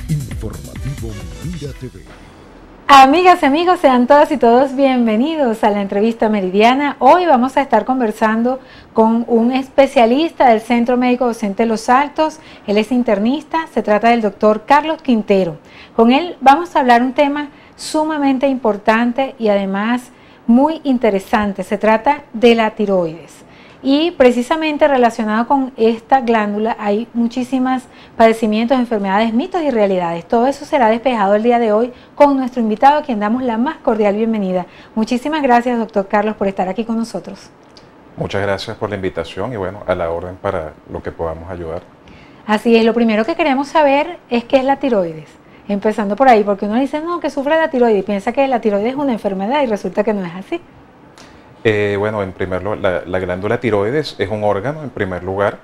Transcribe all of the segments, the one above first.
Informativo Mira TV. Amigas y amigos, sean todas y todos bienvenidos a la entrevista meridiana. Hoy vamos a estar conversando con un especialista del Centro Médico Docente Los Altos. Él es internista, se trata del doctor Carlos Quintero. Con él vamos a hablar un tema sumamente importante y además muy interesante. Se trata de la tiroides. Y precisamente relacionado con esta glándula hay muchísimos padecimientos, enfermedades, mitos y realidades. Todo eso será despejado el día de hoy con nuestro invitado, a quien damos la más cordial bienvenida. Muchísimas gracias, doctor Carlos, por estar aquí con nosotros. Muchas gracias por la invitación y bueno, a la orden para lo que podamos ayudar. Así es, lo primero que queremos saber es qué es la tiroides. Empezando por ahí, porque uno dice, no, que sufre la tiroides y piensa que la tiroides es una enfermedad y resulta que no es así. Bueno, en primer lugar, la glándula tiroides es un órgano, en primer lugar,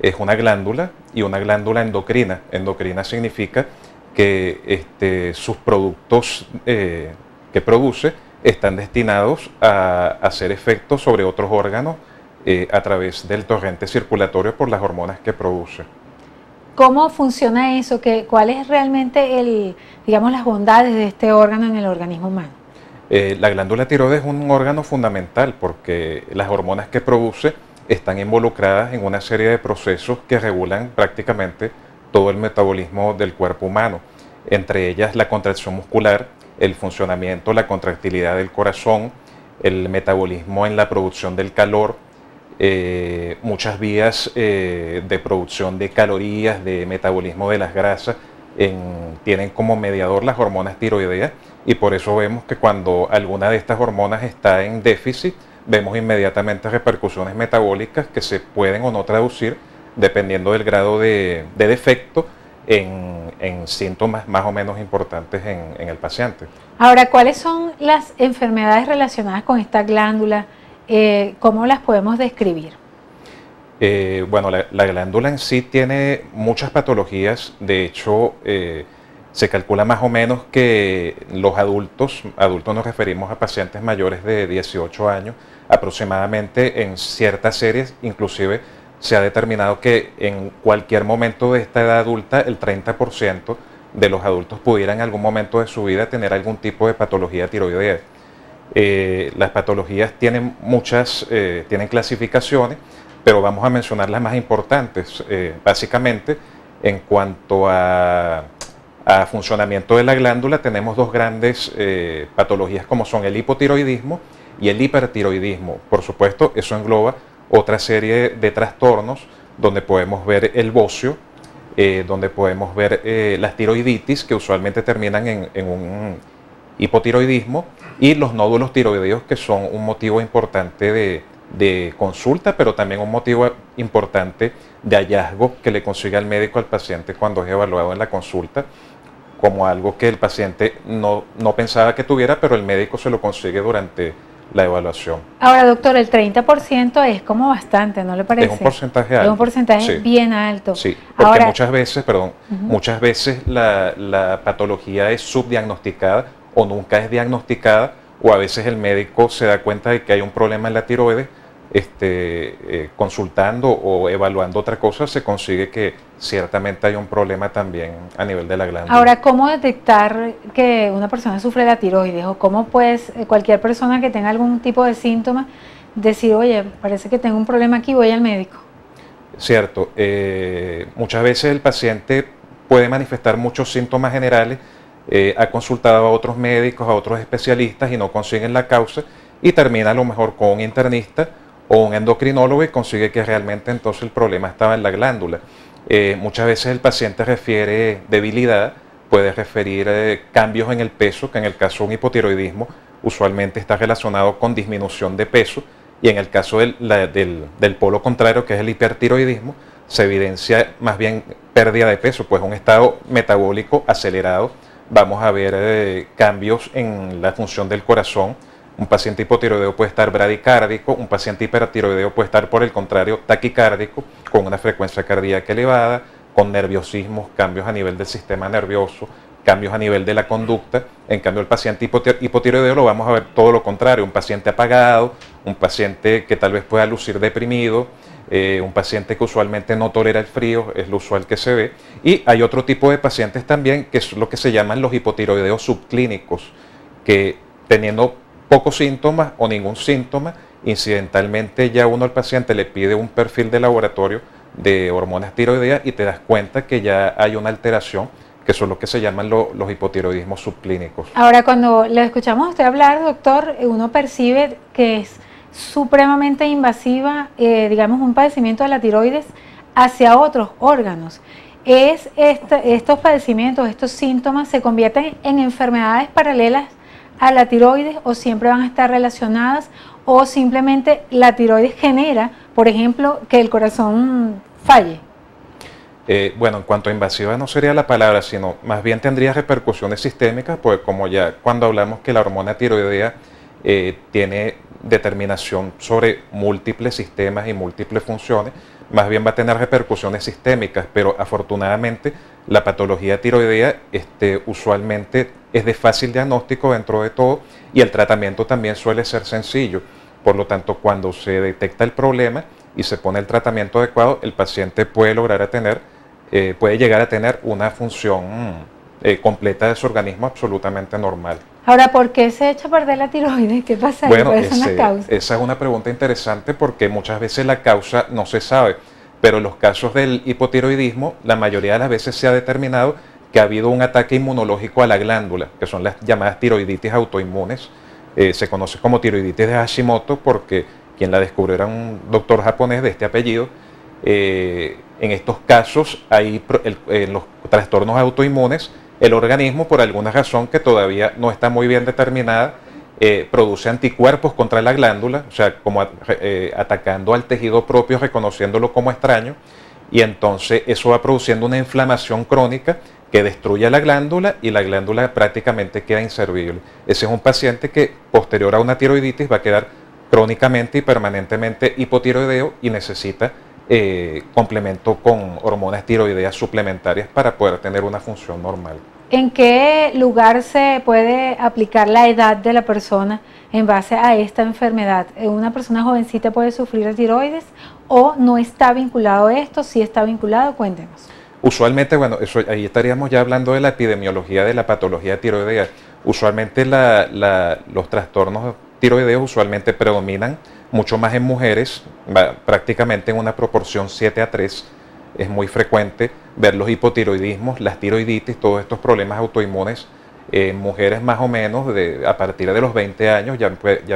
es una glándula y una glándula endocrina. Endocrina significa que sus productos que produce están destinados a hacer efectos sobre otros órganos a través del torrente circulatorio por las hormonas que produce. ¿Cómo funciona eso? ¿Cuál es realmente digamos, las bondades de este órgano en el organismo humano? La glándula tiroides es un órgano fundamental porque las hormonas que produce están involucradas en una serie de procesos que regulan prácticamente todo el metabolismo del cuerpo humano, entre ellas la contracción muscular, el funcionamiento, la contractilidad del corazón, el metabolismo en la producción del calor, muchas vías de producción de calorías, de metabolismo de las grasas, tienen como mediador las hormonas tiroideas. Y por eso vemos que cuando alguna de estas hormonas está en déficit, vemos inmediatamente repercusiones metabólicas que se pueden o no traducir, dependiendo del grado de defecto, en síntomas más o menos importantes en el paciente. Ahora, ¿cuáles son las enfermedades relacionadas con esta glándula? ¿Cómo las podemos describir? Bueno, la glándula en sí tiene muchas patologías. De hecho, se calcula más o menos que los adultos nos referimos a pacientes mayores de 18 años, aproximadamente en ciertas series, inclusive se ha determinado que en cualquier momento de esta edad adulta, el 30% de los adultos pudieran en algún momento de su vida tener algún tipo de patología tiroidea. Las patologías tienen tienen clasificaciones, pero vamos a mencionar las más importantes. Básicamente, en cuanto a funcionamiento de la glándula, tenemos dos grandes patologías como son el hipotiroidismo y el hipertiroidismo. Por supuesto, eso engloba otra serie de trastornos donde podemos ver el bocio, donde podemos ver las tiroiditis, que usualmente terminan en un hipotiroidismo, y los nódulos tiroideos, que son un motivo importante de consulta, pero también un motivo importante de hallazgo que le consigue al médico al paciente cuando es evaluado en la consulta, como algo que el paciente no pensaba que tuviera, pero el médico se lo consigue durante la evaluación. Ahora, doctor, el 30% es como bastante, ¿no le parece? Es un porcentaje alto. Es un porcentaje sí, bien alto. Sí, porque ahora, muchas veces la patología es subdiagnosticada o nunca es diagnosticada, o a veces el médico se da cuenta de que hay un problema en la tiroides, consultando o evaluando otra cosa, se consigue que ciertamente hay un problema también a nivel de la glándula. Ahora, ¿cómo detectar que una persona sufre la tiroides? ¿O cómo pues cualquier persona que tenga algún tipo de síntoma decir, oye, parece que tengo un problema aquí, voy al médico? Cierto, muchas veces el paciente puede manifestar muchos síntomas generales, ha consultado a otros médicos, a otros especialistas y no consiguen la causa, y termina a lo mejor con un internista o un endocrinólogo y consigue que realmente entonces el problema estaba en la glándula. Muchas veces el paciente refiere debilidad, puede referir cambios en el peso, que en el caso de un hipotiroidismo usualmente está relacionado con disminución de peso, y en el caso del polo contrario, que es el hipertiroidismo, se evidencia más bien pérdida de peso, pues un estado metabólico acelerado. Vamos a ver cambios en la función del corazón. Un paciente hipotiroideo puede estar bradicárdico, un paciente hipertiroideo puede estar, por el contrario, taquicárdico, con una frecuencia cardíaca elevada, con nerviosismos, cambios a nivel del sistema nervioso, cambios a nivel de la conducta. En cambio, el paciente hipotiroideo lo vamos a ver todo lo contrario, un paciente apagado, un paciente que tal vez pueda lucir deprimido, un paciente que usualmente no tolera el frío, es lo usual que se ve. Y hay otro tipo de pacientes también, que es lo que se llaman los hipotiroideos subclínicos, que teniendo pocos síntomas o ningún síntoma, incidentalmente ya uno al paciente le pide un perfil de laboratorio de hormonas tiroideas y te das cuenta que ya hay una alteración, que son lo que se llaman los hipotiroidismos subclínicos. Ahora, cuando le escuchamos a usted hablar, doctor, uno percibe que es supremamente invasiva, digamos, un padecimiento de la tiroides hacia otros órganos. Estos padecimientos, estos síntomas, se convierten en enfermedades paralelas a la tiroides o siempre van a estar relacionadas, o simplemente la tiroides genera, por ejemplo, que el corazón falle? Bueno, en cuanto a invasiva no sería la palabra, sino más bien tendría repercusiones sistémicas, pues como ya cuando hablamos que la hormona tiroidea tiene determinación sobre múltiples sistemas y múltiples funciones, más bien va a tener repercusiones sistémicas, pero afortunadamente la patología tiroidea usualmente es de fácil diagnóstico dentro de todo y el tratamiento también suele ser sencillo. Por lo tanto, cuando se detecta el problema y se pone el tratamiento adecuado, el paciente puede puede llegar a tener una función completa de su organismo absolutamente normal. Ahora, ¿por qué se echa a perder la tiroides? ¿Qué pasa ahí? Bueno, ¿Cuáles son las causas? esa es una pregunta interesante porque muchas veces la causa no se sabe, pero en los casos del hipotiroidismo, la mayoría de las veces se ha determinado que ha habido un ataque inmunológico a la glándula, que son las llamadas tiroiditis autoinmunes. Se conoce como tiroiditis de Hashimoto porque quien la descubrió era un doctor japonés de este apellido. En estos casos, en los trastornos autoinmunes, el organismo, por alguna razón que todavía no está muy bien determinada, produce anticuerpos contra la glándula, o sea, como atacando al tejido propio, reconociéndolo como extraño, y entonces eso va produciendo una inflamación crónica que destruye la glándula y la glándula prácticamente queda inservible. Ese es un paciente que posterior a una tiroiditis va a quedar crónicamente y permanentemente hipotiroideo y necesita complemento con hormonas tiroideas suplementarias para poder tener una función normal. ¿En qué lugar se puede aplicar la edad de la persona en base a esta enfermedad? ¿Una persona jovencita puede sufrir de tiroides o no está vinculado a esto? Si está vinculado, cuéntenos. Usualmente, bueno, ahí estaríamos ya hablando de la epidemiología de la patología tiroidea. Usualmente los trastornos tiroideos usualmente predominan mucho más en mujeres, prácticamente en una proporción 7:3. Es muy frecuente ver los hipotiroidismos, las tiroiditis, todos estos problemas autoinmunes en mujeres más o menos a partir de los 20 años ya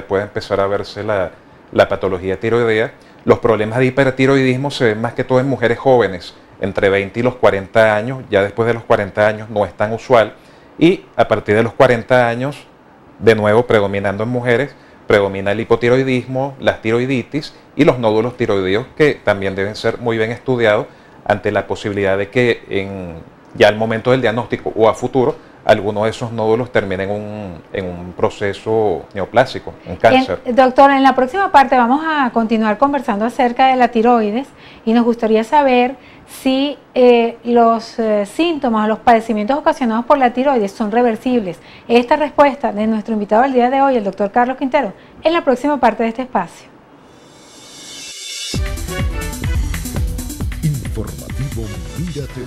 puede empezar a verse la patología tiroidea. Los problemas de hipertiroidismo se ven más que todo en mujeres jóvenes, entre 20 y los 40 años, ya después de los 40 años no es tan usual, y a partir de los 40 años, de nuevo predominando en mujeres, predomina el hipotiroidismo, las tiroiditis y los nódulos tiroideos, que también deben ser muy bien estudiados ante la posibilidad de que ya al momento del diagnóstico o a futuro, alguno de esos nódulos terminen en un proceso neoplásico, un cáncer. Doctor, en la próxima parte vamos a continuar conversando acerca de la tiroides y nos gustaría saber si los síntomas, los padecimientos ocasionados por la tiroides son reversibles. Esta respuesta de nuestro invitado del día de hoy, el doctor Carlos Quintero, en la próxima parte de este espacio. Informativo Mira TV.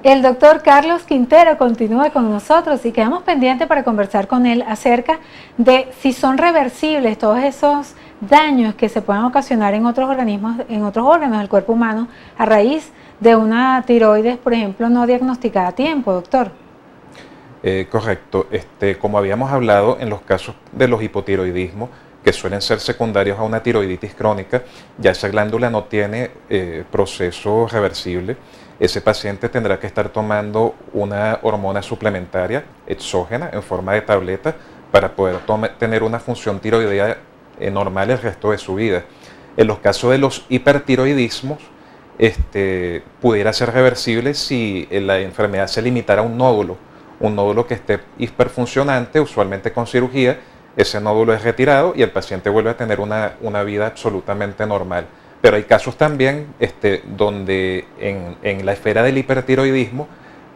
El doctor Carlos Quintero continúa con nosotros y quedamos pendientes para conversar con él acerca de si son reversibles todos esos daños que se pueden ocasionar en otros organismos, en otros órganos del cuerpo humano a raíz de una tiroides, por ejemplo, no diagnosticada a tiempo, doctor. Correcto. Como habíamos hablado, en los casos de los hipotiroidismos, que suelen ser secundarios a una tiroiditis crónica, ya esa glándula no tiene proceso reversible. Ese paciente tendrá que estar tomando una hormona suplementaria exógena en forma de tableta para poder tener una función tiroidea normal el resto de su vida. En los casos de los hipertiroidismos, pudiera ser reversible si la enfermedad se limitara a un nódulo que esté hiperfuncionante, usualmente con cirugía. Ese nódulo es retirado y el paciente vuelve a tener una vida absolutamente normal. Pero hay casos también donde en la esfera del hipertiroidismo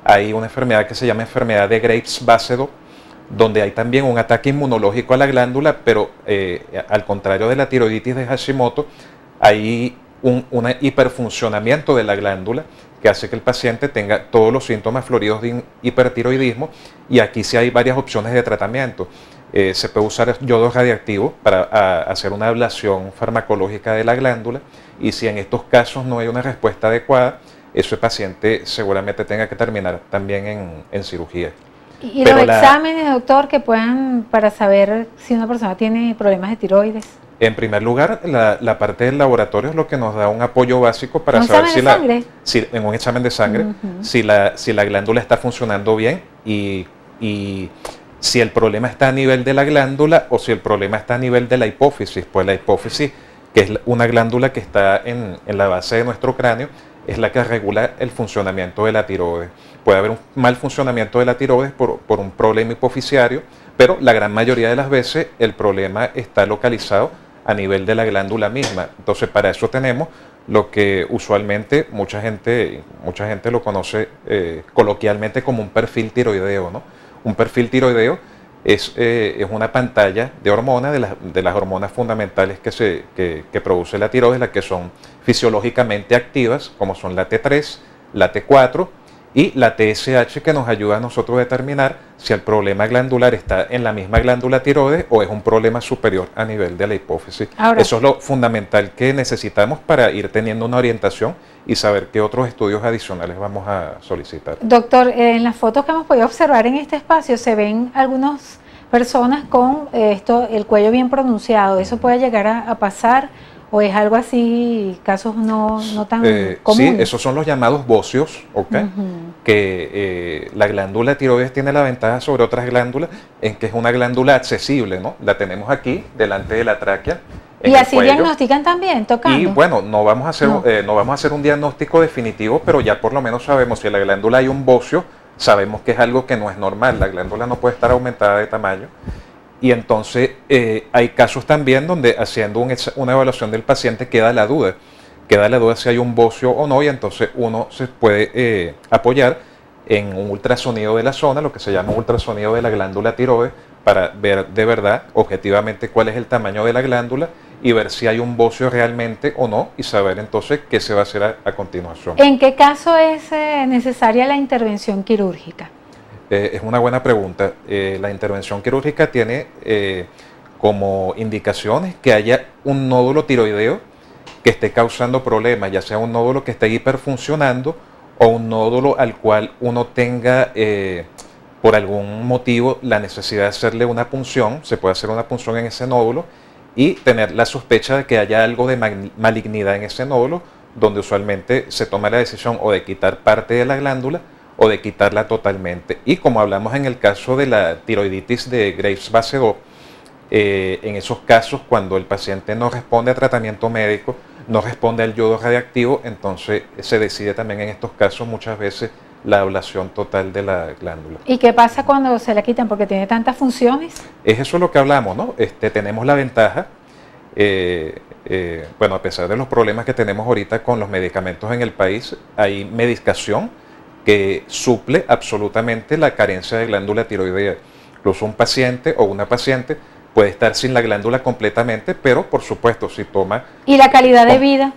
hay una enfermedad que se llama enfermedad de Graves-Basedow, donde hay también un ataque inmunológico a la glándula, pero al contrario de la tiroiditis de Hashimoto, ahí un hiperfuncionamiento de la glándula que hace que el paciente tenga todos los síntomas floridos de hipertiroidismo, y aquí sí hay varias opciones de tratamiento. Se puede usar yodo radiactivo para hacer una ablación farmacológica de la glándula, y si en estos casos no hay una respuesta adecuada, ese paciente seguramente tenga que terminar también en cirugía. ¿Y los exámenes, doctor, que puedan para saber si una persona tiene problemas de tiroides? En primer lugar, la parte del laboratorio es lo que nos da un apoyo básico para saber si en un examen de sangre, si la glándula está funcionando bien y si el problema está a nivel de la glándula o si el problema está a nivel de la hipófisis. Pues la hipófisis, que es una glándula que está en la base de nuestro cráneo, es la que regula el funcionamiento de la tiroides. Puede haber un mal funcionamiento de la tiroides por un problema hipofisiario, pero la gran mayoría de las veces el problema está localizado a nivel de la glándula misma. Entonces, para eso tenemos lo que usualmente mucha gente lo conoce coloquialmente como un perfil tiroideo, ¿no? Un perfil tiroideo es una pantalla de hormonas, de las hormonas fundamentales que produce la tiroides, las que son fisiológicamente activas, como son la T3, la T4 y la TSH, que nos ayuda a nosotros a determinar si el problema glandular está en la misma glándula tiroides o es un problema superior a nivel de la hipófisis. Ahora, eso es lo fundamental que necesitamos para ir teniendo una orientación y saber qué otros estudios adicionales vamos a solicitar. Doctor, en las fotos que hemos podido observar en este espacio se ven algunas personas con el cuello bien pronunciado. ¿Eso puede llegar a pasar o es algo así, casos no tan comunes? Sí, esos son los llamados bóceos, ¿ok? Que la glándula tiroides tiene la ventaja sobre otras glándulas en que es una glándula accesible, ¿no? La tenemos aquí, delante de la tráquea. ¿Y así diagnostican también, tocando? Y bueno, no vamos a hacer un diagnóstico definitivo, pero ya por lo menos sabemos si en la glándula hay un bocio, sabemos que es algo que no es normal. La glándula no puede estar aumentada de tamaño. Y entonces hay casos también donde haciendo una evaluación del paciente queda la duda si hay un bocio o no, y entonces uno se puede apoyar en un ultrasonido de la zona, lo que se llama un ultrasonido de la glándula tiroides, para ver de verdad, objetivamente, cuál es el tamaño de la glándula y ver si hay un bocio realmente o no, y saber entonces qué se va a hacer a continuación. ¿En qué caso es necesaria la intervención quirúrgica? Es una buena pregunta. La intervención quirúrgica tiene como indicaciones que haya un nódulo tiroideo que esté causando problemas, ya sea un nódulo que esté hiperfuncionando o un nódulo al cual uno tenga por algún motivo la necesidad de hacerle una punción. Se puede hacer una punción en ese nódulo y tener la sospecha de que haya algo de malignidad en ese nódulo, donde usualmente se toma la decisión o de quitar parte de la glándula o de quitarla totalmente. Y como hablamos en el caso de la tiroiditis de Graves base 2, en esos casos, cuando el paciente no responde a tratamiento médico, no responde al yodo radiactivo, entonces se decide también en estos casos muchas veces la ablación total de la glándula. ¿Y qué pasa cuando se la quitan porque tiene tantas funciones? Es eso lo que hablamos, ¿no? Tenemos la ventaja, bueno, a pesar de los problemas que tenemos ahorita con los medicamentos en el país, hay medicación que suple absolutamente la carencia de glándula tiroidea. Incluso un paciente o una paciente puede estar sin la glándula completamente, pero por supuesto si toma... ¿Y la calidad de vida?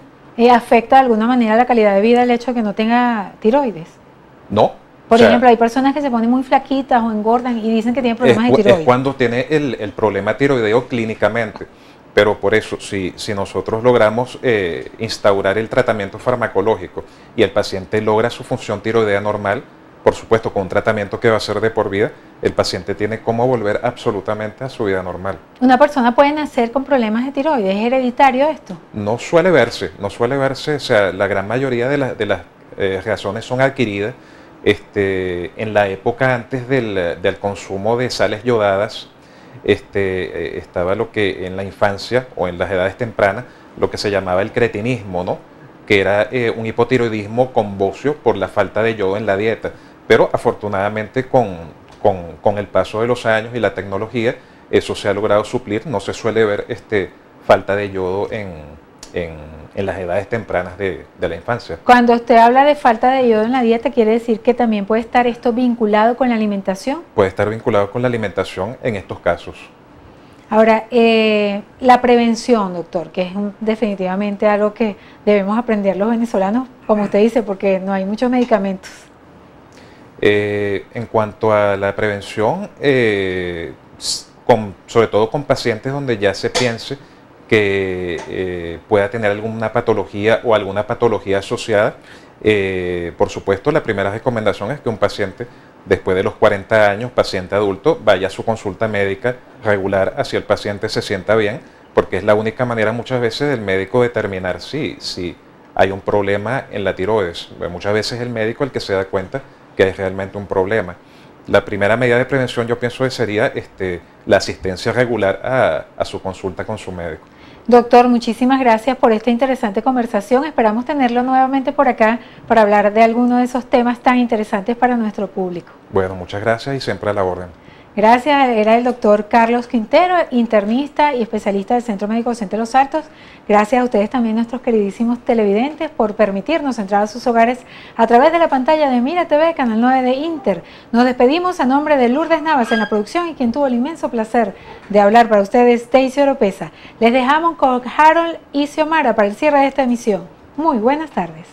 ¿Afecta de alguna manera la calidad de vida el hecho de que no tenga tiroides? No. Por ejemplo, hay personas que se ponen muy flaquitas o engordan y dicen que tienen problemas de tiroides. Es cuando tiene el problema tiroideo clínicamente. Pero por eso, si nosotros logramos instaurar el tratamiento farmacológico y el paciente logra su función tiroidea normal, por supuesto con un tratamiento que va a ser de por vida, el paciente tiene cómo volver absolutamente a su vida normal. ¿Una persona puede nacer con problemas de tiroides? ¿Es hereditario esto? No suele verse, o sea, la gran mayoría de las razones son adquiridas. En la época antes del consumo de sales yodadas, estaba lo que en la infancia o en las edades tempranas lo que se llamaba el cretinismo, ¿no? Que era un hipotiroidismo con bocio por la falta de yodo en la dieta, pero afortunadamente con el paso de los años y la tecnología eso se ha logrado suplir. No se suele ver falta de yodo en las edades tempranas de la infancia. Cuando usted habla de falta de yodo en la dieta, ¿quiere decir que también puede estar esto vinculado con la alimentación? Puede estar vinculado con la alimentación en estos casos. Ahora, la prevención, doctor, que es definitivamente algo que debemos aprender los venezolanos, como usted dice, porque no hay muchos medicamentos. En cuanto a la prevención, sobre todo con pacientes donde ya se piense que pueda tener alguna patología o alguna patología asociada, por supuesto, la primera recomendación es que un paciente después de los 40 años, paciente adulto, vaya a su consulta médica regular, así el paciente se sienta bien, porque es la única manera muchas veces del médico determinar si hay un problema en la tiroides. Muchas veces es el médico el que se da cuenta que es realmente un problema. La primera medida de prevención yo pienso que sería la asistencia regular a su consulta con su médico. Doctor, muchísimas gracias por esta interesante conversación. Esperamos tenerlo nuevamente por acá para hablar de alguno de esos temas tan interesantes para nuestro público. Bueno, muchas gracias y siempre a la orden. Gracias, era el doctor Carlos Quintero, internista y especialista del Centro Médico Docente Los Altos. Gracias a ustedes también, nuestros queridísimos televidentes, por permitirnos entrar a sus hogares a través de la pantalla de Mira TV, Canal 9 de Inter. Nos despedimos a nombre de Lourdes Navas en la producción y quien tuvo el inmenso placer de hablar para ustedes, Stacy Oropesa. Les dejamos con Harold y Xiomara para el cierre de esta emisión. Muy buenas tardes.